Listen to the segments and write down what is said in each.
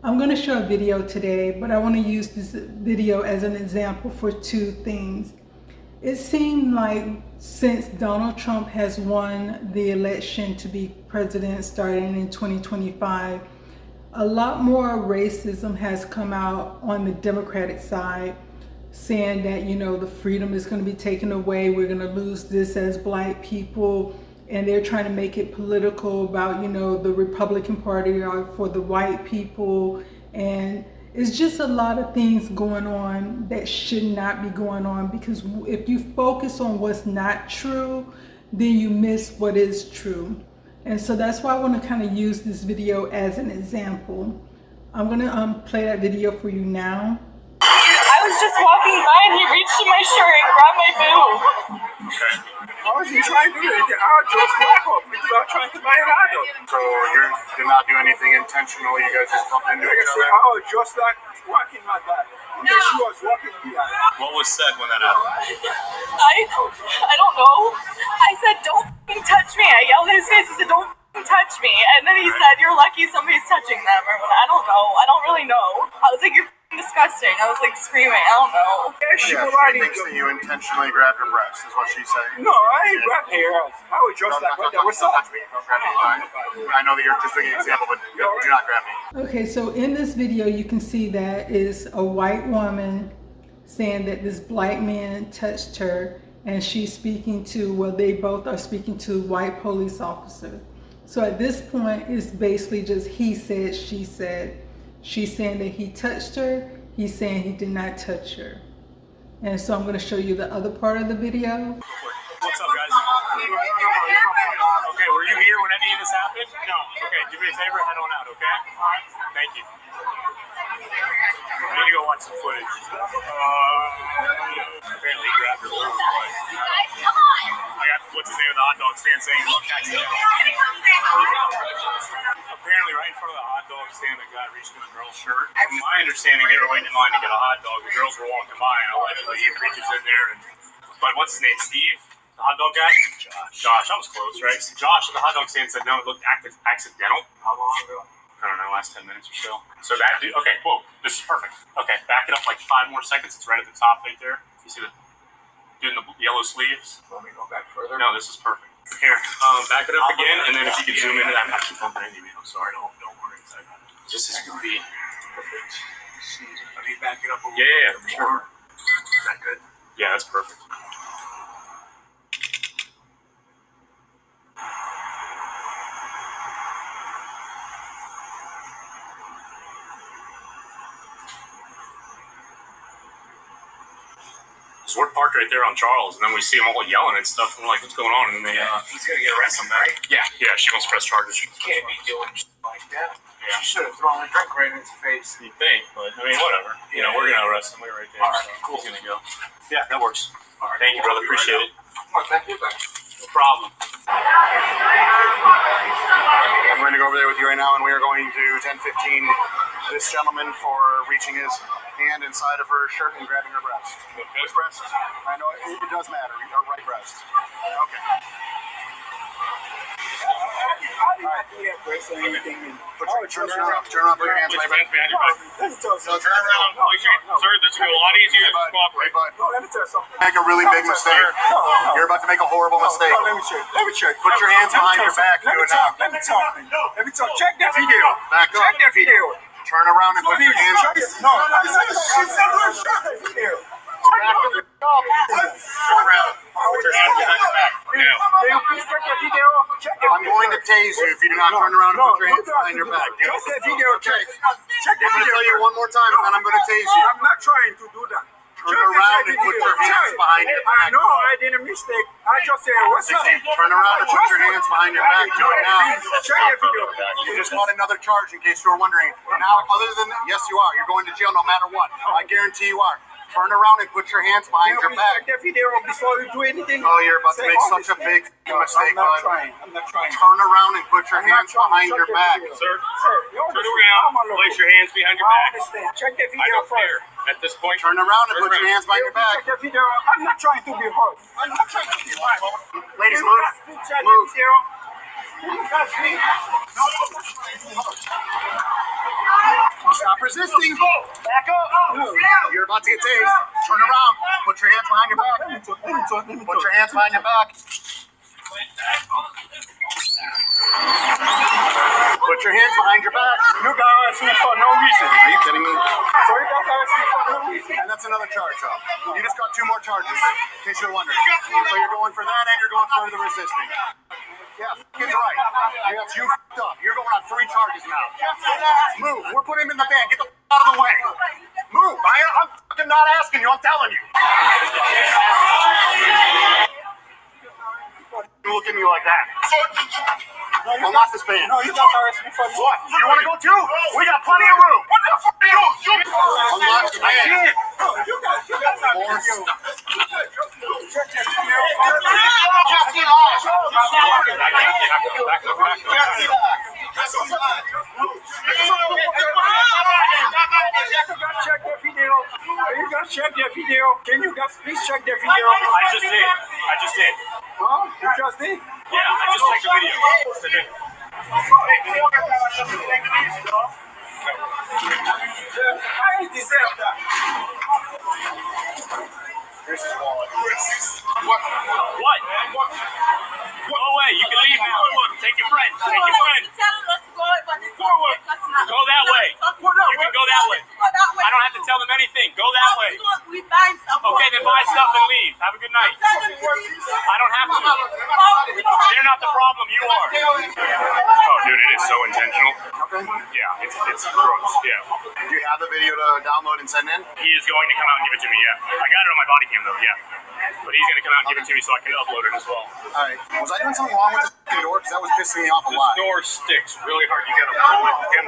I'm going to show a video today, but I want to use this video as an example for two things. It seemed like since Donald Trump has won the election to be president starting in 2025, a lot more racism has come out on the Democratic side, saying that, you know, the freedom is going to be taken away. We're going to lose this as Black people. And they're trying to make it political about, you know, the Republican Party are for the white people. And it's just a lot of things going on that should not be going on, because if you focus on what's not true, then you miss what is true. And so that's why I want to kind of use this video as an example. I'm going to play that video for you now. I was just walking by and he reached in my shirt and grabbed my boob. Okay. How was he trying to do it? I just walk up. He's not trying to buy a hot dog. So you did not do anything intentional? You guys just bumped into each other? I was just like walking like that. And then she was walking behind. What was said when that happened? I don't know. I said, "Don't f***ing touch me." I yelled in his face. I said, "Don't f***ing touch me." And then he said, "You're lucky somebody's touching them." Or I don't know. I don't really know. I was like, "You're disgusting." I was like screaming. I don't know. She thinks that you intentionally grabbed her breast, is what she's saying. No, I ain't grabbed her. I was just like, what's up? I know that you're just doing an example, but do not grab me. Okay, so in this video, you can see that is a white woman saying that this Black man touched her, and she's speaking to, well, they both are speaking to white police officer. So at this point, it's basically just he said, she said. She's saying that he touched her. He's saying he did not touch her. And so I'm going to show you the other part of the video. What's up, guys? Okay, were you here when any of this happened? No. Okay, do me a favor, head on out, okay? Thank you. I need to go watch some footage. Apparently he grabbed her boob, but I got, what's his name of the hot dog stand saying, look, accidental. Apparently right in front of the hot dog stand, a guy reached in a girl's shirt. From my understanding, they were waiting in line to get a hot dog. The girls were walking by, and allegedly he reaches in there. But what's his name? Steve? The hot dog guy? Josh. That was close, right? So Josh at the hot dog stand said, no, it looked accidental. How long ago? I don't know, last 10 minutes or so. So that dude, okay, whoa, this is perfect. Okay, back it up like 5 more seconds. It's right at the top right there. You see the dude in the yellow sleeves? Want me to go back further? No, this is perfect. Here, back it up again, and then if you could zoom into that. I'm actually bumping into me. I'm sorry, don't worry. Just as you can be. Perfect. I mean, back it up a little bit. Yeah, for sure. Is that good? Yeah, that's perfect. So we're parked right there on Charles, and then we see them all yelling and stuff, and we're like, what's going on? And then they, he's gonna get arrested, right? Yeah, she wants to press charges. She can't be doing shit like that. Yeah. She should have thrown a drink right in his face. You'd think, but I mean, whatever. You know, we're gonna arrest him. We're right there. All right, so cool. He's gonna go. Yeah, that works. All right. Thank you, brother. Appreciate it. Come on, thank you, man. No problem. I'm going to go over there with you right now, and we are going to 10-15 this gentleman for reaching his hand inside of her shirt and grabbing her breast. Okay. Which breast? I know it does matter. Her right breast. Okay. Turn around, put your hands behind your back. Turn around. Sir, this will go a lot easier if you cooperate. Let me tell you something. Make a really big mistake. You're about to make a horrible mistake. Let me check. Put your hands behind your back. Let me talk. Check that video. Back up. Check that video. Turn around and put your hands. No, she's in her shirt. Back up. Turn around. Put your hands behind your back. I'm going to tase you if you do not turn around and put your hands behind your back. Check that video. Check the video. I'm going to tell you one more time, and then I'm going to tase you. I'm not trying to do that. Turn around and put your hands behind your back. I know I did a mistake. I just said, what's up? Turn around and put your hands behind your back. Do it now. Check that video. You just got another charge in case you were wondering. Now, other than that, yes, you are. You're going to jail no matter what. I guarantee you are. Turn around and put your hands behind your back. Check that video before you do anything. Oh, you're about to make such a big mistake, bud. I'm not trying. Turn around and put your hands behind your back. Sir, turn around, place your hands behind your back. I understand. Check that video first. At this point, turn around and put your hands behind your back. Check that video. I'm not trying to be hurt. I'm not trying to be hurt. Ladies, move. Move. Stop. resisting. Back up. You're about to get tased. Turn around. Put your hands behind your back. Put your hands behind your back. Put your hands behind your back. You got arrested for no reason. Are you kidding me? So you got arrested for no reason. And that's another charge, though. You just got 2 more charges, in case you're wondering. So you're going for that and you're going for the resisting. Yeah, he's right. You f***ed up. You're going on 3 charges now. Move. We're putting him in the van. Get the out of the way. Move. I'm fucking not asking you. I'm telling you. You look at me like that. Unlock this van. No, you got arrested for What? You want to go too? We got plenty of room. What the fuck are you? Unlock the van. You got check the video. Can you guys please check the video? I just did. Huh? You just did? Yeah, I just checked the video. I deserve that. Here's his wallet. What? Go away. You can leave now. Take your friend. Take your friend. Go that way. You can go that way. I don't have to tell them anything. Go that way. Okay, then buy stuff and leave. Have a good night. I don't have to. They're not the problem. You are. Oh, dude, it is so intentional. Okay. Yeah, it's gross. Yeah. Do you have the video to download and send in? He is going to come out and give it to me, yeah. I got it on my body cam, though, yeah. But he's going to come out and give it to me so I can upload it as well. Alright. Was I doing something wrong with this door? Because that was pissing me off a lot. This door sticks really hard. You got to pull it and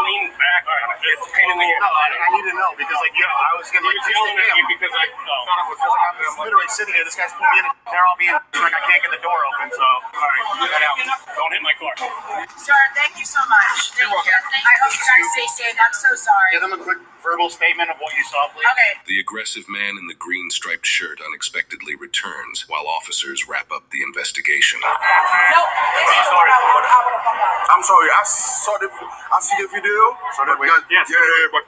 lean back. It's a pain in the ass. No, I need to know because, like, I was going to, like, yelling at you because I thought it was I'm literally sitting here. This guy's put me in. They're all being like, I can't get the door open. So, alright, get out. Don't hit my car. Sir, thank you so much. Thank you. I hope you guys stay safe. I'm so sorry. Give them a quick verbal statement of what you saw, please. Okay. The aggressive man in the green striped shirt unexpectedly returns while officers wrap up the investigation. No. I'm sorry. I see the video. So did we? Yes. Yeah, but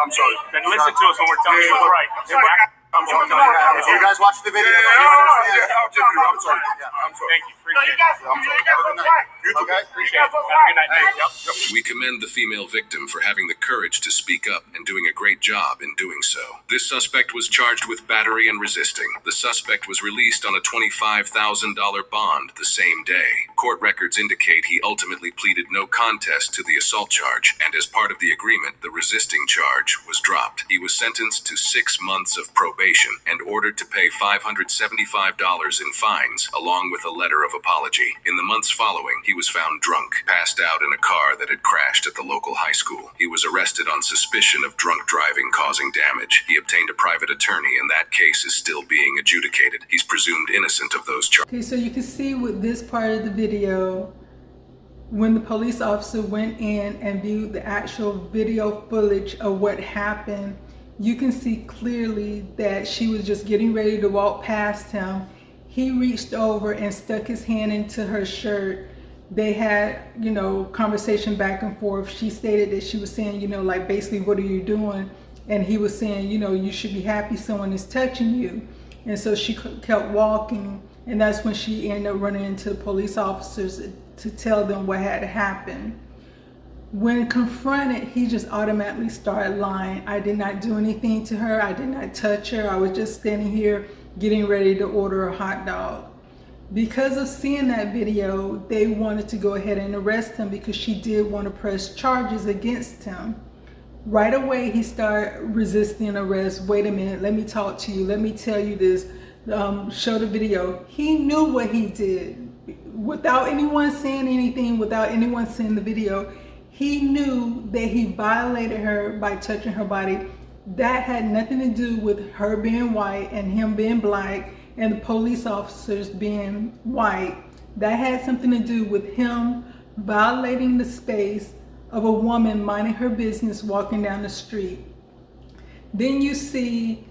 I'm sorry. Then listen to us when we're telling you what's right. I'm sorry. If you guys watch the video, you understand. I'm sorry. I'm sorry. Thank you. Appreciate it. I'm sorry. Have a good night. You too. Okay? Appreciate it. Have a good night. Yep. We commend the female victim for having the courage to speak up and doing a great job in doing so. This suspect was charged with battery and resisting. The suspect was released on a $25,000 bond the same day. Court records indicate he ultimately pleaded no contest to the assault charge, and as part of the agreement, the resisting charge was dropped. He was sentenced to 6 months of probation and ordered to pay $575 in fines, along with a letter of apology. In the months following, he was found drunk, passed out in a car that had crashed at the local high school. He was arrested on suspicion of drunk driving causing damage. He obtained a private attorney, and that case is still being adjudicated. He's presumed innocent of those charges. Okay, so you can see with this part of the video, when the police officer went in and viewed the actual video footage of what happened, you can see clearly that she was just getting ready to walk past him. He reached over and stuck his hand into her shirt. They had, conversation back and forth. She stated that she was saying, like basically, what are you doing? And he was saying, you should be happy someone is touching you. And so she kept walking. And that's when she ended up running into the police officers to tell them what had happened. When confronted, he just automatically started lying. I did not do anything to her. I did not touch her. I was just standing here getting ready to order a hot dog. Because of seeing that video, they wanted to go ahead and arrest him because she did want to press charges against him. Right away, he started resisting arrest. Wait a minute, let me talk to you. Let me tell you this. Show the video. He knew what he did. Without anyone saying anything, without anyone seeing the video, he knew that he violated her by touching her body. That had nothing to do with her being white and him being black and the police officers being white. That had something to do with him violating the space of a woman minding her business walking down the street. Then you see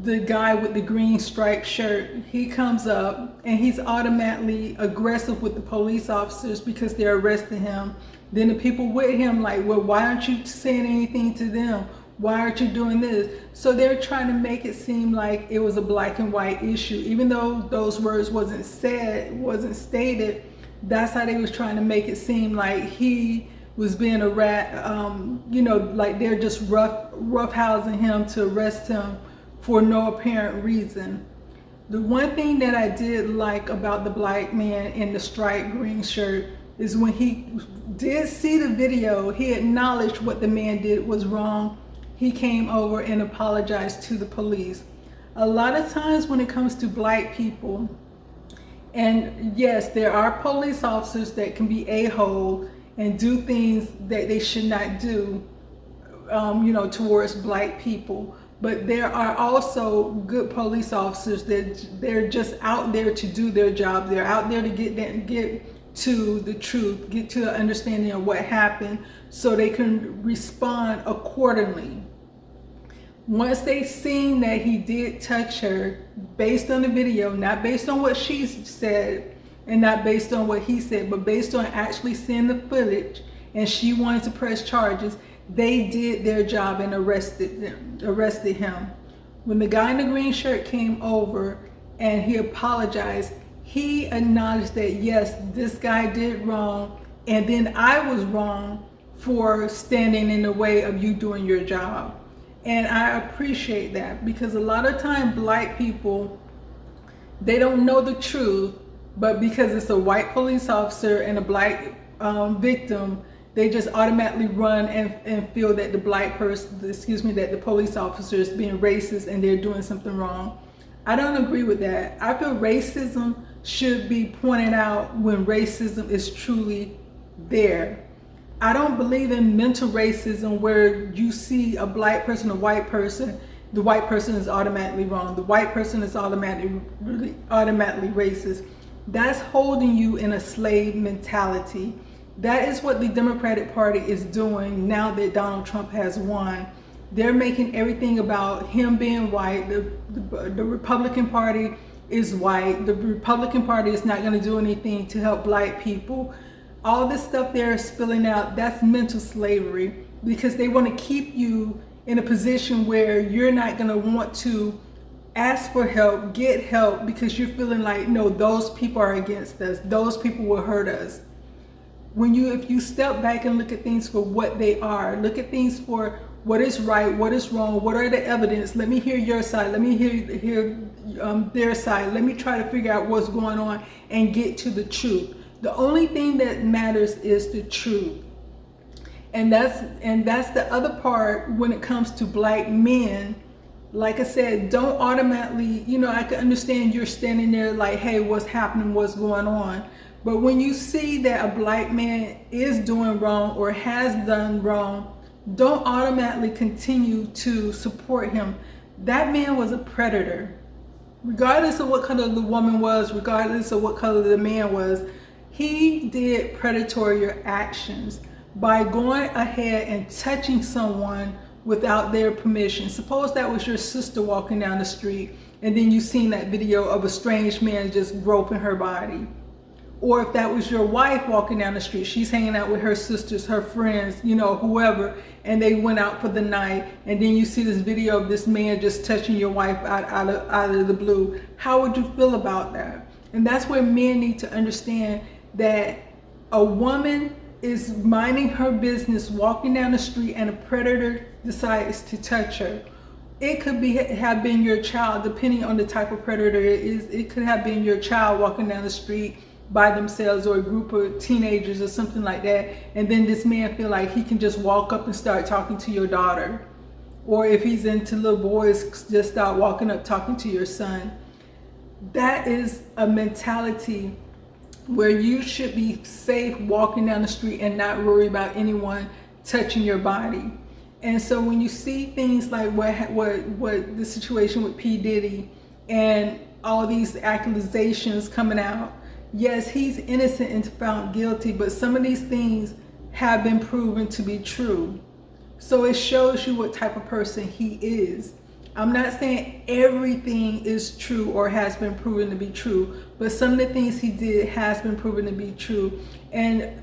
the guy with the green striped shirt. He comes up and he's automatically aggressive with the police officers because they're arresting him Then the people with him like, well, why aren't you saying anything to them? Why aren't you doing this? So they're trying to make it seem like it was a black and white issue. Even though those words wasn't stated, that's how they was trying to make it seem like he was being a rat, like they're just roughhousing him to arrest him for no apparent reason. The one thing that I did like about the black man in the striped green shirt is when he did see the video, he acknowledged what the man did was wrong. He came over and apologized to the police. A lot of times when it comes to black people, and yes, there are police officers that can be a-hole and do things that they should not do, towards black people. But there are also good police officers that they're just out there to do their job. They're out there to get to the truth, get to an understanding of what happened so they can respond accordingly. Once they seen that he did touch her, based on the video, not based on what she said and not based on what he said, but based on actually seeing the footage, and she wanted to press charges, they did their job and arrested him. When the guy in the green shirt came over and he apologized, he acknowledged that yes, this guy did wrong, and then I was wrong for standing in the way of you doing your job. And I appreciate that, because a lot of time black people, they don't know the truth, but because it's a white police officer and a black victim, they just automatically run and feel that that the police officer is being racist and they're doing something wrong. I don't agree with that. I feel racism should be pointed out when racism is truly there. I don't believe in mental racism where you see a black person, a white person, the white person is automatically wrong. The white person is automatically racist. That's holding you in a slave mentality. That is what the Democratic Party is doing now that Donald Trump has won. They're making everything about him being white. The Republican Party is white. The Republican Party is not going to do anything to help black people. All this stuff they're spilling out, that's mental slavery, because they want to keep you in a position where you're not going to want to ask for help, get help, because you're feeling like, no, those people are against us. Those people will hurt us. If you step back and look at things for what they are, look at things for what is right, what is wrong, what are the evidence, let me hear your side, let me hear their side, let me try to figure out what's going on and get to the truth. The only thing that matters is the truth. And that's the other part when it comes to black men. Like I said, don't automatically, I can understand you're standing there like, hey, what's happening, what's going on? But when you see that a black man is doing wrong or has done wrong, don't automatically continue to support him. That man was a predator. Regardless of what color the woman was, regardless of what color the man was, he did predatory actions by going ahead and touching someone without their permission. Suppose that was your sister walking down the street and then you seen that video of a strange man just groping her body. Or if that was your wife walking down the street, she's hanging out with her sisters, her friends, whoever, and they went out for the night, and then you see this video of this man just touching your wife out of the blue. How would you feel about that? And that's where men need to understand that a woman is minding her business, walking down the street, and a predator decides to touch her. It could have been your child, depending on the type of predator it is. It could have been your child walking down the street by themselves, or a group of teenagers or something like that, and then this man feel like he can just walk up and start talking to your daughter. Or if he's into little boys, just start walking up talking to your son. That is a mentality where you should be safe walking down the street and not worry about anyone touching your body. And so when you see things like what the situation with P. Diddy and all these accusations coming out, yes, he's innocent and found guilty, but some of these things have been proven to be true. So it shows you what type of person he is. I'm not saying everything is true or has been proven to be true, but some of the things he did has been proven to be true. And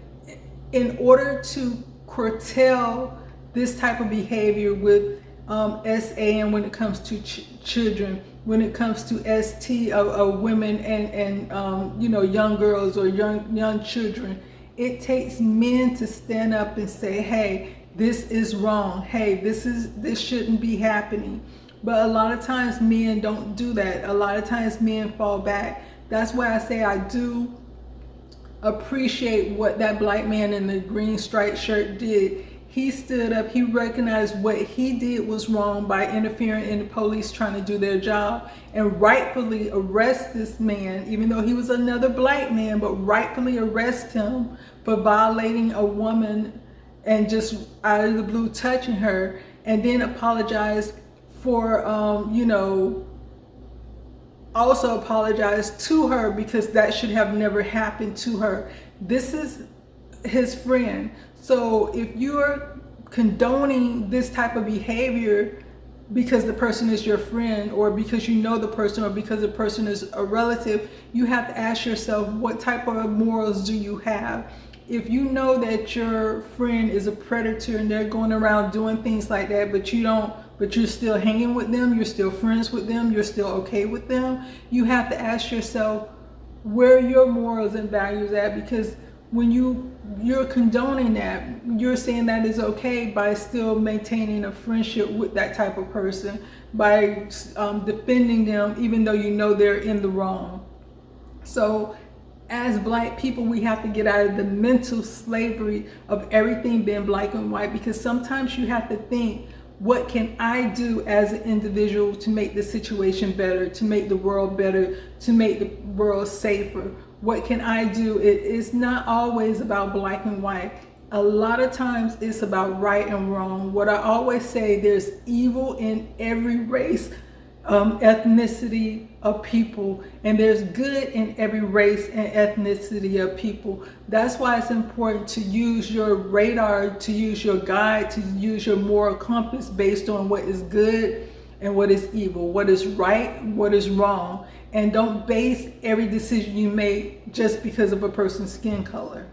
in order to curtail this type of behavior with SAM when it comes to children, when it comes to ST of women and you know, young girls or young children, it takes men to stand up and say, hey, this is wrong. Hey, this shouldn't be happening. But a lot of times men don't do that. A lot of times men fall back. That's why I say I do appreciate what that black man in the green striped shirt did. He stood up, he recognized what he did was wrong by interfering in the police trying to do their job, and rightfully arrest this man, even though he was another black man, but rightfully arrest him for violating a woman and just out of the blue touching her, and then apologize for, you know, also apologize to her because that should have never happened to her. This is his friend. So if you're condoning this type of behavior because the person is your friend, or because you know the person, or because the person is a relative, you have to ask yourself, what type of morals do you have? If you know that your friend is a predator and they're going around doing things like that, but you're still hanging with them, you're still friends with them, you're still okay with them, you have to ask yourself where your morals and values at, because when you're condoning that, you're saying that is okay by still maintaining a friendship with that type of person, by defending them even though you know they're in the wrong. So as black people, we have to get out of the mental slavery of everything being black and white, because sometimes you have to think, what can I do as an individual to make the situation better, to make the world better, to make the world safer? What can I do? It's not always about black and white. A lot of times it's about right and wrong. What I always say, there's evil in every race, ethnicity of people, and there's good in every race and ethnicity of people. That's why it's important to use your radar, to use your guide, to use your moral compass based on what is good and what is evil, what is right, what is wrong. And don't base every decision you make just because of a person's skin color.